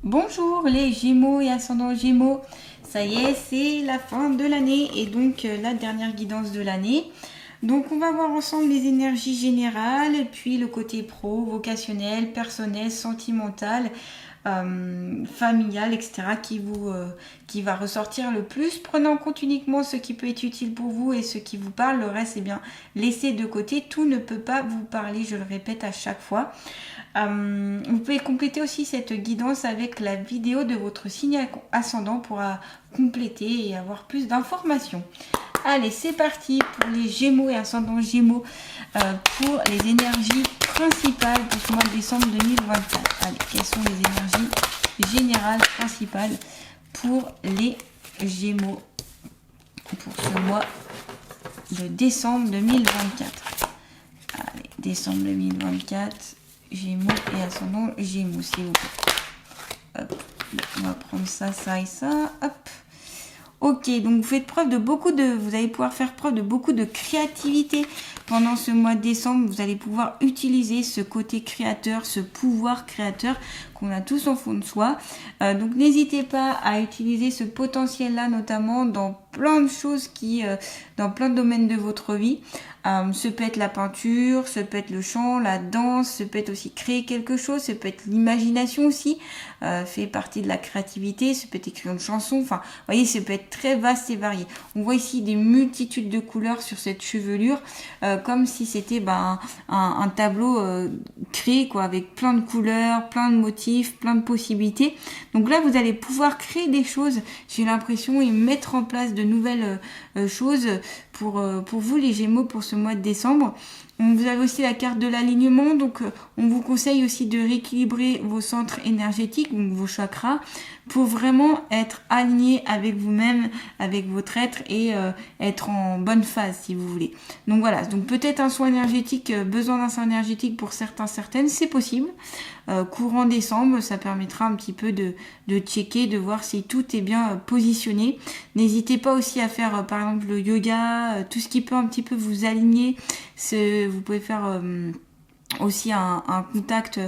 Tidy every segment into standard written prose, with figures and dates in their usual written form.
Bonjour les Gémeaux et ascendants Gémeaux, ça y est, c'est la fin de l'année et donc la dernière guidance de l'année. Donc on va voir ensemble les énergies générales et puis le côté pro, vocationnel, personnel, sentimental, familial, etc. Qui va ressortir le plus. Prenez en compte uniquement ce qui peut être utile pour vous et ce qui vous parle. Le reste, eh bien, laissez de côté. Tout ne peut pas vous parler, je le répète à chaque fois. Vous pouvez compléter aussi cette guidance avec la vidéo de votre signe ascendant pour compléter et avoir plus d'informations. Allez, c'est parti pour les Gémeaux et ascendants Gémeaux pour les énergies principales pour ce mois de décembre 2024. Allez, quelles sont les énergies générales principales pour les Gémeaux pour ce mois de décembre 2024. Allez, décembre 2024. Gémeaux et ascendant Gémeaux, s'il vous plaît. Hop, on va prendre ça, ça et ça. Hop. Ok, donc vous faites preuve de vous allez pouvoir faire preuve de beaucoup de créativité pendant ce mois de décembre. Vous allez pouvoir utiliser ce côté créateur, ce pouvoir créateur qu'on a tous en fond de soi. Donc n'hésitez pas à utiliser ce potentiel-là, notamment dans plein de choses dans plein de domaines de votre vie. Ce peut être la peinture, ce peut être le chant, la danse, ce peut être aussi créer quelque chose, ce peut être l'imagination aussi, fait partie de la créativité, ce peut être écrire une chanson, enfin, vous voyez, ça peut être très vaste et varié. On voit ici des multitudes de couleurs sur cette chevelure, comme si c'était un tableau créé quoi, avec plein de couleurs, plein de motifs, plein de possibilités. Donc là, vous allez pouvoir créer des choses, j'ai l'impression, et mettre en place de nouvelles choses pour vous les Gémeaux pour ce mois de décembre. Vous avez aussi la carte de l'alignement, donc on vous conseille aussi de rééquilibrer vos centres énergétiques, donc vos chakras, pour vraiment être aligné avec vous-même, avec votre être et être en bonne phase si vous voulez. Donc voilà, donc peut-être un soin énergétique, besoin d'un soin énergétique pour certaines, c'est possible. Courant décembre, ça permettra un petit peu de checker, de voir si tout est bien positionné. N'hésitez pas aussi à faire par exemple le yoga, tout ce qui peut un petit peu vous aligner. Vous pouvez faire aussi un contact,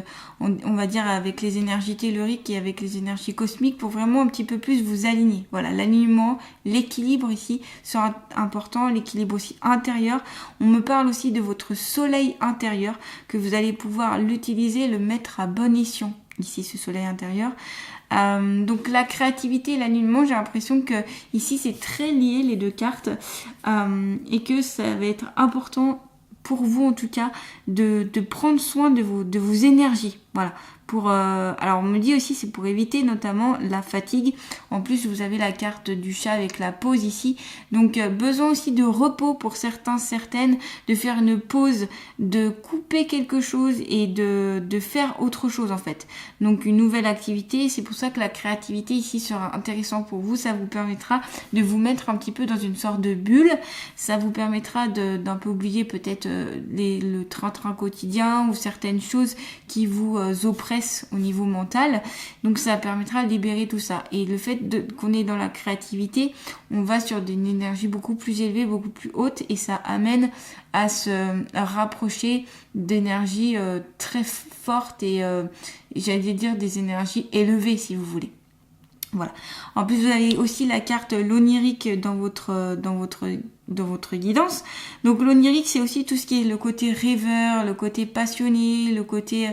on va dire, avec les énergies telluriques et avec les énergies cosmiques pour vraiment un petit peu plus vous aligner. Voilà, l'alignement, l'équilibre ici sera important, l'équilibre aussi intérieur. On me parle aussi de votre soleil intérieur, que vous allez pouvoir l'utiliser, le mettre à bon escient. Ici, ce soleil intérieur. Donc la créativité et l'alignement, j'ai l'impression que ici c'est très lié les deux cartes et que ça va être important pour vous en tout cas de prendre soin de vos énergies. Voilà. Alors on me dit aussi c'est pour éviter notamment la fatigue. En plus vous avez la carte du chat avec la pause ici. Donc besoin aussi de repos pour certaines, de faire une pause, de couper quelque chose et de faire autre chose en fait. Donc une nouvelle activité. C'est pour ça que la créativité ici sera intéressant pour vous. Ça vous permettra de vous mettre un petit peu dans une sorte de bulle. Ça vous permettra d'un peu oublier peut-être le train-train quotidien ou certaines choses qui vous oppressent au niveau mental. Donc ça permettra de libérer tout ça. Et le fait qu'on est dans la créativité, on va sur une énergie beaucoup plus élevée, beaucoup plus haute et ça amène à se rapprocher d'énergies très fortes et j'allais dire des énergies élevées si vous voulez. Voilà. En plus, vous avez aussi la carte l'onirique dans votre guidance. Donc l'onirique, c'est aussi tout ce qui est le côté rêveur, le côté passionné, le côté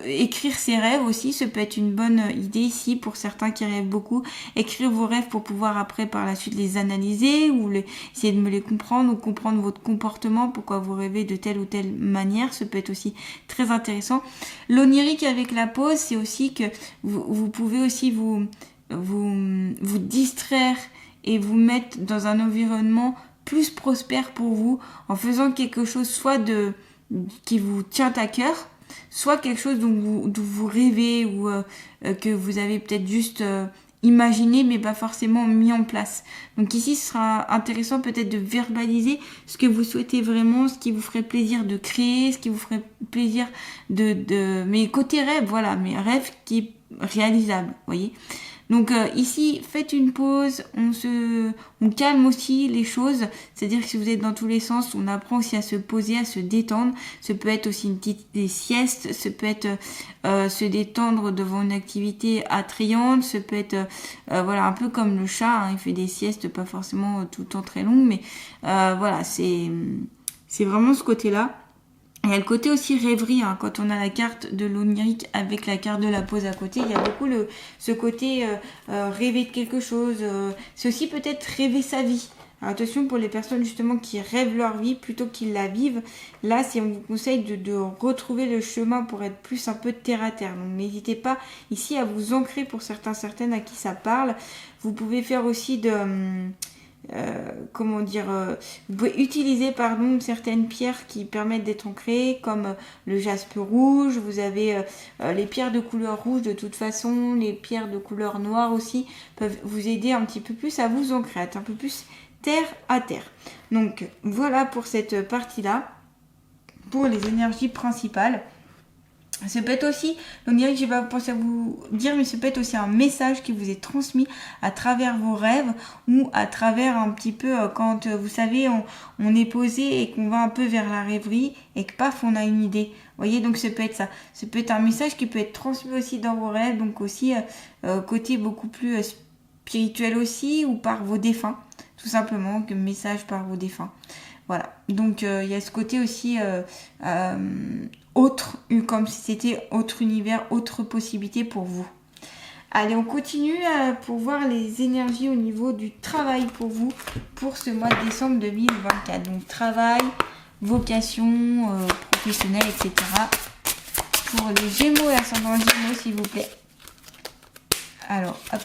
écrire ses rêves aussi. Ça peut être une bonne idée ici pour certains qui rêvent beaucoup. Écrire vos rêves pour pouvoir après par la suite les analyser ou essayer de me les comprendre ou comprendre votre comportement, pourquoi vous rêvez de telle ou telle manière. Ça peut être aussi très intéressant. L'onirique avec la pause, c'est aussi que vous pouvez aussi vous distraire et vous mettre dans un environnement plus prospère pour vous en faisant quelque chose soit qui vous tient à cœur, soit quelque chose dont vous rêvez ou que vous avez peut-être juste imaginé mais pas forcément mis en place. Donc ici ce sera intéressant peut-être de verbaliser ce que vous souhaitez vraiment, ce qui vous ferait plaisir de créer, ce qui vous ferait plaisir mes côtés rêves, voilà, mes rêves qui réalisables, vous voyez. Donc ici, faites une pause, on calme aussi les choses, c'est-à-dire que si vous êtes dans tous les sens, on apprend aussi à se poser, à se détendre. Ça peut être aussi des siestes, ça peut être se détendre devant une activité attrayante, ça peut être voilà, un peu comme le chat, hein, il fait des siestes pas forcément tout le temps très longues, mais voilà, c'est vraiment ce côté-là. Il y a le côté aussi rêverie, hein, quand on a la carte de l'onirique avec la carte de la pause à côté, il y a beaucoup ce côté rêver de quelque chose. C'est aussi peut-être rêver sa vie. Alors attention pour les personnes justement qui rêvent leur vie plutôt qu'ils la vivent. Là, si on vous conseille de retrouver le chemin pour être plus un peu terre à terre. Donc n'hésitez pas ici à vous ancrer pour certaines à qui ça parle. Vous pouvez faire aussi vous pouvez utiliser certaines pierres qui permettent d'être ancrées comme le jaspe rouge, vous avez les pierres de couleur rouge de toute façon, les pierres de couleur noire aussi peuvent vous aider un petit peu plus à vous ancrer, à être un peu plus terre à terre. Donc voilà pour cette partie-là, pour les énergies principales. Ça peut être aussi, l'onirique, je vais pas penser à vous dire, mais ça peut être aussi un message qui vous est transmis à travers vos rêves ou à travers un petit peu quand vous savez on est posé et qu'on va un peu vers la rêverie et que paf on a une idée. Vous voyez, donc ça peut être ça. Ça peut être un message qui peut être transmis aussi dans vos rêves, donc aussi côté beaucoup plus spirituel aussi ou par vos défunts, tout simplement, que message par vos défunts. Voilà, donc il y a ce côté aussi autre, comme si c'était autre univers, autre possibilité pour vous. Allez, on continue pour voir les énergies au niveau du travail pour vous pour ce mois de décembre 2024. Donc travail, vocation, professionnelle, etc. Pour les Gémeaux et ascendant Gémeaux, s'il vous plaît. Alors, hop.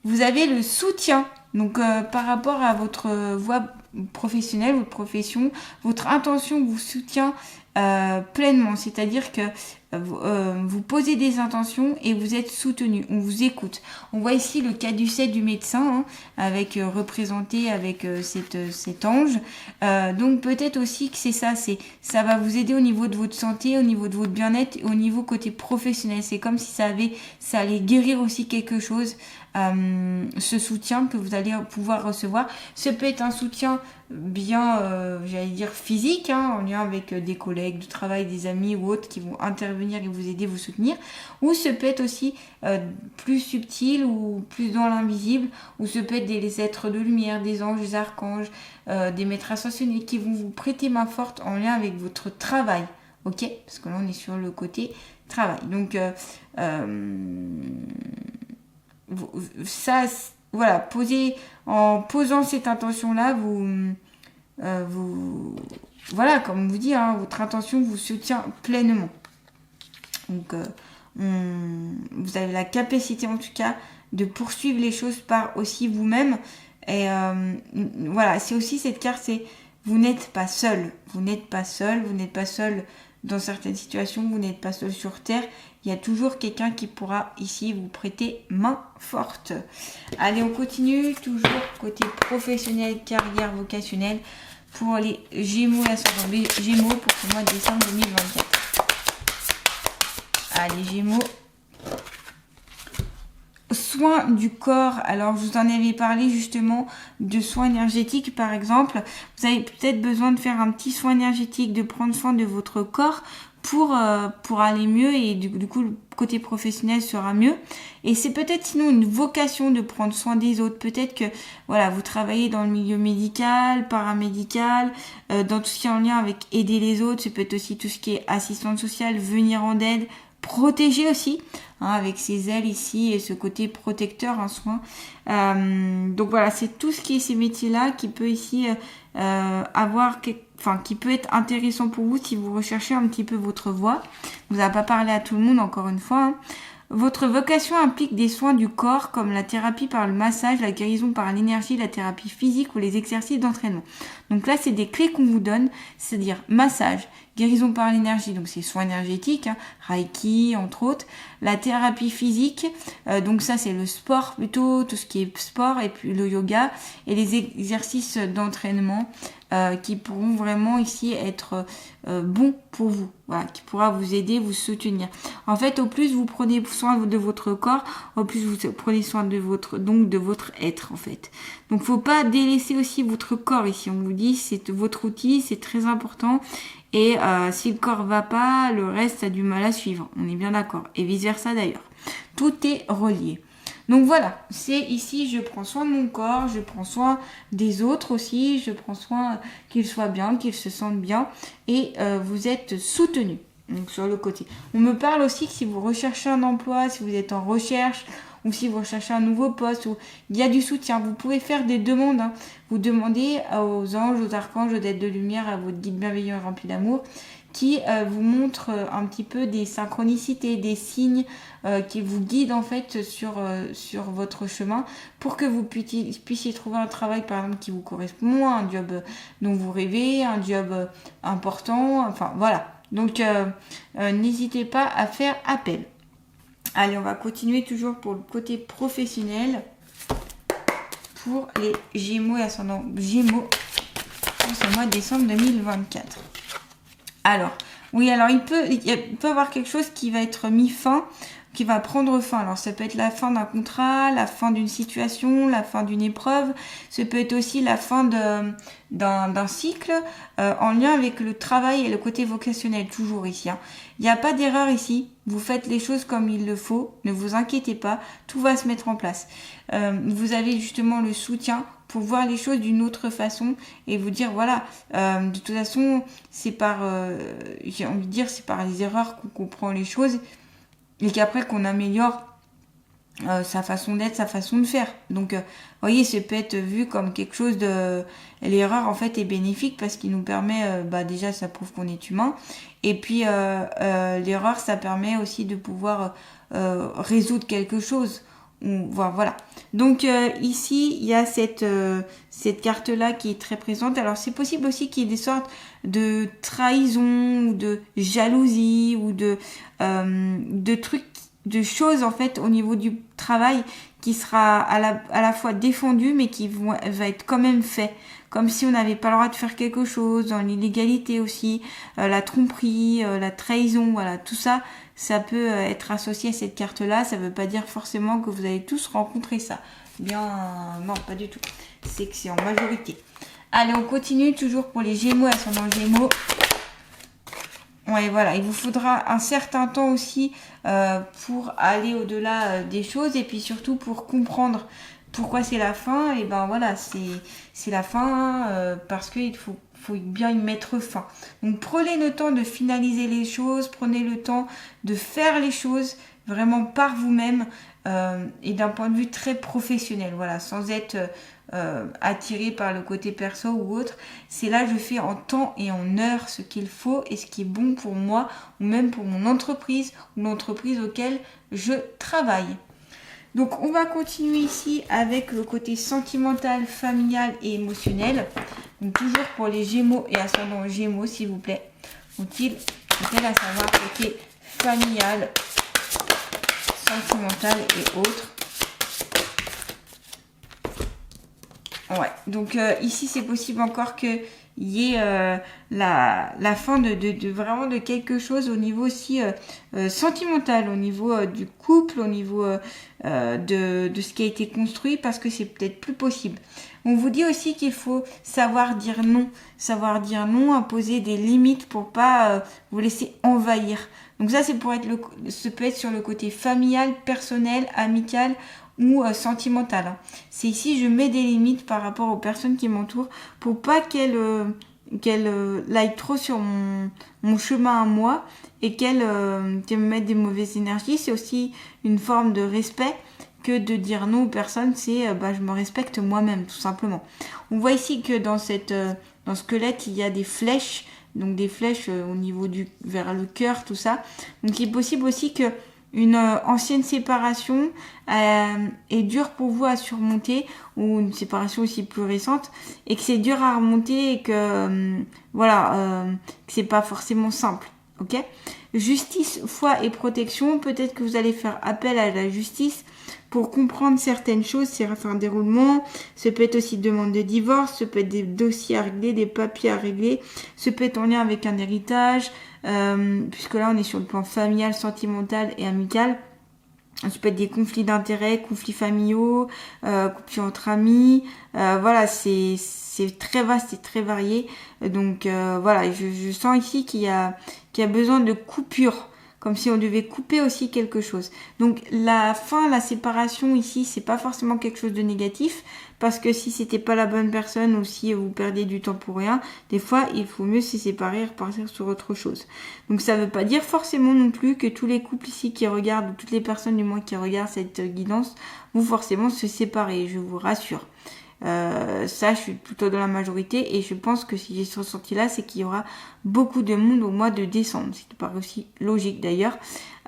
Vous avez le soutien. Donc par rapport à votre voie professionnelle, votre profession, votre intention vous soutient pleinement. C'est-à-dire que vous posez des intentions et vous êtes soutenu. On vous écoute. On voit ici le caducée du médecin, hein, avec représenté avec cet ange. Donc peut-être aussi que c'est ça. Ça va vous aider au niveau de votre santé, au niveau de votre bien-être, au niveau côté professionnel. C'est comme si ça allait guérir aussi quelque chose. Ce soutien que vous allez pouvoir recevoir. Ce peut être un soutien bien, j'allais dire physique, hein, en lien avec des collègues de travail, des amis ou autres qui vont intervenir et vous aider, vous soutenir. Ou ce peut être aussi plus subtil ou plus dans l'invisible, ou ce peut être des êtres de lumière, des anges, des archanges, des maîtres ascensionnés qui vont vous prêter main forte en lien avec votre travail. Ok ? Parce que là, on est sur le côté travail. Donc, ça, voilà, en posant cette intention-là, voilà, comme on vous dit, hein, votre intention vous soutient pleinement. Donc, vous avez la capacité, en tout cas, de poursuivre les choses par aussi vous-même. Et voilà, c'est aussi cette carte, c'est vous n'êtes pas seul. Vous n'êtes pas seul, vous n'êtes pas seul dans certaines situations, vous n'êtes pas seul sur Terre. Il y a toujours quelqu'un qui pourra ici vous prêter main forte. Allez, on continue. Toujours côté professionnel, carrière, vocationnelle pour les Gémeaux et ascendant Gémeaux pour ce mois de décembre 2024. Allez, Gémeaux. Soins du corps. Alors, je vous en avais parlé justement de soins énergétiques, par exemple. Vous avez peut-être besoin de faire un petit soin énergétique, de prendre soin de votre corps pour aller mieux et du coup, le côté professionnel sera mieux. Et c'est peut-être sinon une vocation de prendre soin des autres. Peut-être que voilà, vous travaillez dans le milieu médical, paramédical, dans tout ce qui est en lien avec aider les autres. C'est peut-être aussi tout ce qui est assistante sociale, venir en aide, protéger aussi, hein, avec ses ailes ici et ce côté protecteur, un soin. Donc voilà, c'est tout ce qui est ces métiers-là qui peut ici qui peut être intéressant pour vous si vous recherchez un petit peu votre voie. Vous n'avez pas parlé à tout le monde, encore une fois, hein. Votre vocation implique des soins du corps comme la thérapie par le massage, la guérison par l'énergie, la thérapie physique ou les exercices d'entraînement. Donc là, c'est des clés qu'on vous donne, c'est-à-dire massage, guérison par l'énergie, donc c'est soins énergétiques, hein, Reiki entre autres, la thérapie physique, donc ça c'est le sport plutôt, tout ce qui est sport et puis le yoga et les exercices d'entraînement, qui pourront vraiment ici être bons pour vous, voilà, qui pourra vous aider, vous soutenir. En fait, au plus vous prenez soin de votre corps, au plus vous prenez soin de votre être en fait. Donc faut pas délaisser aussi votre corps ici. On vous dit c'est votre outil, c'est très important. Et si le corps va pas, le reste a du mal à suivre. On est bien d'accord. Et vice versa d'ailleurs. Tout est relié. Donc voilà, c'est ici, je prends soin de mon corps, je prends soin des autres aussi, je prends soin qu'ils soient bien, qu'ils se sentent bien et vous êtes soutenus. Donc sur le côté. On me parle aussi que si vous recherchez un emploi, si vous êtes en recherche ou si vous recherchez un nouveau poste, ou il y a du soutien, vous pouvez faire des demandes. Hein. Vous demandez aux anges, aux archanges, aux dettes de lumière, à votre guide bienveillant et rempli d'amour, qui vous montre un petit peu des synchronicités, des signes qui vous guident en fait sur votre chemin pour que vous puissiez trouver un travail par exemple qui vous correspond, un job dont vous rêvez, un job important, enfin voilà. Donc n'hésitez pas à faire appel. Allez, on va continuer toujours pour le côté professionnel pour les Gémeaux et ascendant Gémeaux pour ce mois de décembre 2024. Alors, oui, alors il peut y avoir quelque chose qui va être mis fin, qui va prendre fin. Alors, ça peut être la fin d'un contrat, la fin d'une situation, la fin d'une épreuve. Ça peut être aussi la fin d'un cycle en lien avec le travail et le côté vocationnel, toujours ici. Hein. Il n'y a pas d'erreur ici. Vous faites les choses comme il le faut. Ne vous inquiétez pas. Tout va se mettre en place. Vous avez justement le soutien pour voir les choses d'une autre façon et vous dire voilà, de toute façon c'est par j'ai envie de dire c'est par les erreurs qu'on comprend les choses et qu'après qu'on améliore sa façon d'être, sa façon de faire. Donc vous voyez, ça peut être vu comme quelque chose de l'erreur en fait est bénéfique parce qu'il nous permet déjà ça prouve qu'on est humain et puis l'erreur ça permet aussi de pouvoir résoudre quelque chose. Voilà. Donc ici, il y a cette carte-là qui est très présente. Alors c'est possible aussi qu'il y ait des sortes de trahison ou de jalousie ou de trucs, de choses en fait au niveau du travail qui sera à la fois défendu mais qui va être quand même fait. Comme si on n'avait pas le droit de faire quelque chose, dans l'illégalité aussi, la tromperie, la trahison, voilà, tout ça, ça peut être associé à cette carte-là. Ça ne veut pas dire forcément que vous allez tous rencontrer ça. Bien, non, pas du tout. C'est que c'est en majorité. Allez, on continue toujours pour les Gémeaux, ascendant Gémeaux. Ouais, voilà, il vous faudra un certain temps aussi pour aller au-delà des choses et puis surtout pour comprendre pourquoi c'est la fin. Et ben voilà, c'est la fin parce qu'il faut bien y mettre fin. Donc prenez le temps de finaliser les choses, prenez le temps de faire les choses vraiment par vous-même et d'un point de vue très professionnel, voilà, sans être attiré par le côté perso ou autre. C'est là je fais en temps et en heure ce qu'il faut et ce qui est bon pour moi ou même pour mon entreprise ou l'entreprise auquel je travaille. Donc on va continuer ici avec le côté sentimental, familial et émotionnel. Donc toujours pour les Gémeaux et ascendant Gémeaux s'il vous plaît. Faut-il à savoir côté familial, sentimental et autres. Ouais, donc ici c'est possible encore qu'il y ait la fin de vraiment de quelque chose au niveau aussi sentimental, au niveau du couple, au niveau de ce qui a été construit parce que c'est peut-être plus possible. On vous dit aussi qu'il faut savoir dire non, imposer des limites pour pas vous laisser envahir. Donc ça c'est ça peut être sur le côté familial, personnel, amical ou sentimentale. C'est ici, je mets des limites par rapport aux personnes qui m'entourent pour pas qu'elles aillent trop sur mon chemin à moi et qu'elles me mettent des mauvaises énergies. C'est aussi une forme de respect que de dire non aux personnes. C'est je me respecte moi-même, tout simplement. On voit ici que dans le squelette, il y a des flèches, donc des flèches au niveau vers le cœur, tout ça. Donc il est possible aussi que une ancienne séparation est dure pour vous à surmonter ou une séparation aussi plus récente et que c'est dur à remonter et que que c'est pas forcément simple, ok ? justice, foi et protection. Peut-être que vous allez faire appel à la justice pour comprendre certaines choses, certains déroulements. Ce peut être aussi demande de divorce, ce peut être des dossiers à régler, des papiers à régler, ce peut être en lien avec un héritage, puisque là on est sur le plan familial, sentimental et amical. Ça peut être des conflits d'intérêts, conflits familiaux, conflits entre amis. Voilà, c'est très vaste et très varié. Donc voilà, je sens ici qu'il y a besoin de coupure, comme si on devait couper aussi quelque chose. Donc la fin, la séparation ici, c'est pas forcément quelque chose de négatif, parce que si c'était pas la bonne personne ou si vous perdez du temps pour rien, des fois il faut mieux se séparer et repartir sur autre chose. Donc ça veut pas dire forcément non plus que tous les couples ici qui regardent, ou toutes les personnes du moins qui regardent cette guidance, vont forcément se séparer, je vous rassure. Ça, je suis plutôt dans la majorité et je pense que si j'ai ce ressenti là, c'est qu'il y aura beaucoup de monde au mois de décembre, ce qui paraît aussi logique d'ailleurs.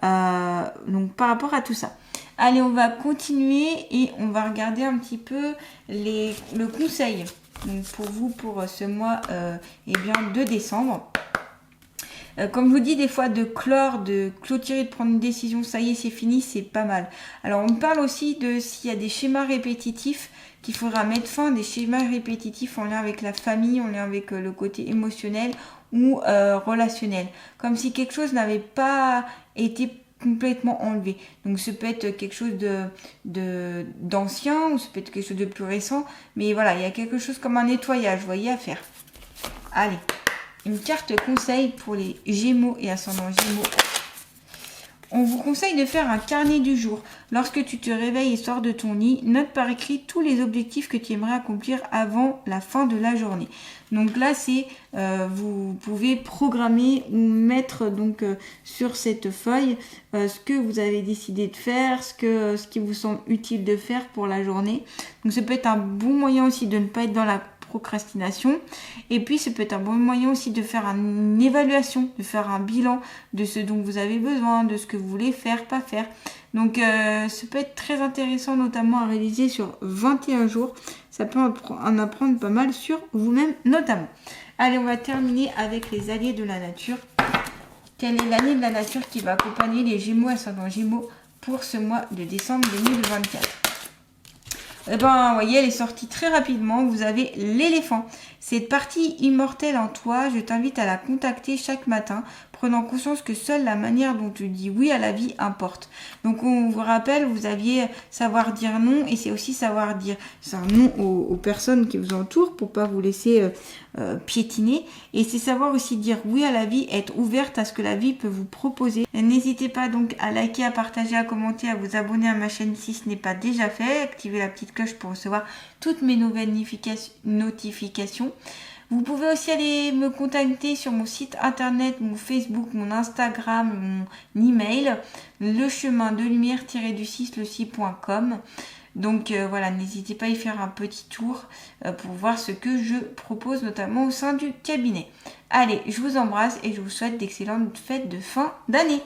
Donc par rapport à tout ça, allez, on va continuer et on va regarder un petit peu le conseil donc pour vous pour ce mois de décembre. Comme je vous dis, des fois de clôturer, de prendre une décision, ça y est, c'est fini, c'est pas mal. Alors on parle aussi de s'il y a des schémas répétitifs qu'il faudra mettre fin, des schémas répétitifs en lien avec la famille, en lien avec le côté émotionnel ou relationnel. Comme si quelque chose n'avait pas été complètement enlevé. Donc ça peut être quelque chose d'ancien ou ça peut être quelque chose de plus récent. Mais voilà, il y a quelque chose comme un nettoyage, vous voyez, à faire. Allez. Une carte conseil pour les Gémeaux et ascendants Gémeaux. On vous conseille de faire un carnet du jour. Lorsque tu te réveilles et sors de ton lit, note par écrit tous les objectifs que tu aimerais accomplir avant la fin de la journée. Donc là, c'est vous pouvez programmer ou mettre donc sur cette feuille ce que vous avez décidé de faire, ce qui vous semble utile de faire pour la journée. Donc ça peut être un bon moyen aussi de ne pas être dans la procrastination. Et puis, ça peut être un bon moyen aussi de faire une évaluation, de faire un bilan de ce dont vous avez besoin, de ce que vous voulez faire, pas faire. Donc, ça peut être très intéressant, notamment à réaliser sur 21 jours. Ça peut en apprendre pas mal sur vous-même, notamment. Allez, on va terminer avec les alliés de la nature. Quel est l'allié de la nature qui va accompagner les Gémeaux, ascendant Gémeaux pour ce mois de décembre 2024? Eh ben, vous voyez, elle est sortie très rapidement. Vous avez l'éléphant. Cette partie immortelle en toi, je t'invite à la contacter chaque matin, prenant conscience que seule la manière dont tu dis oui à la vie importe. Donc, on vous rappelle, vous aviez savoir dire non et c'est aussi savoir dire non aux personnes qui vous entourent pour pas vous laisser piétiner. Et c'est savoir aussi dire oui à la vie, être ouverte à ce que la vie peut vous proposer. N'hésitez pas donc à liker, à partager, à commenter, à vous abonner à ma chaîne si ce n'est pas déjà fait. Activez la petite cloche pour recevoir toutes mes nouvelles notifications. Vous pouvez aussi aller me contacter sur mon site internet, mon Facebook, mon Instagram, mon email, lechemindelumière-du6le6.com. Donc voilà, n'hésitez pas à y faire un petit tour pour voir ce que je propose notamment au sein du cabinet. Allez, je vous embrasse et je vous souhaite d'excellentes fêtes de fin d'année.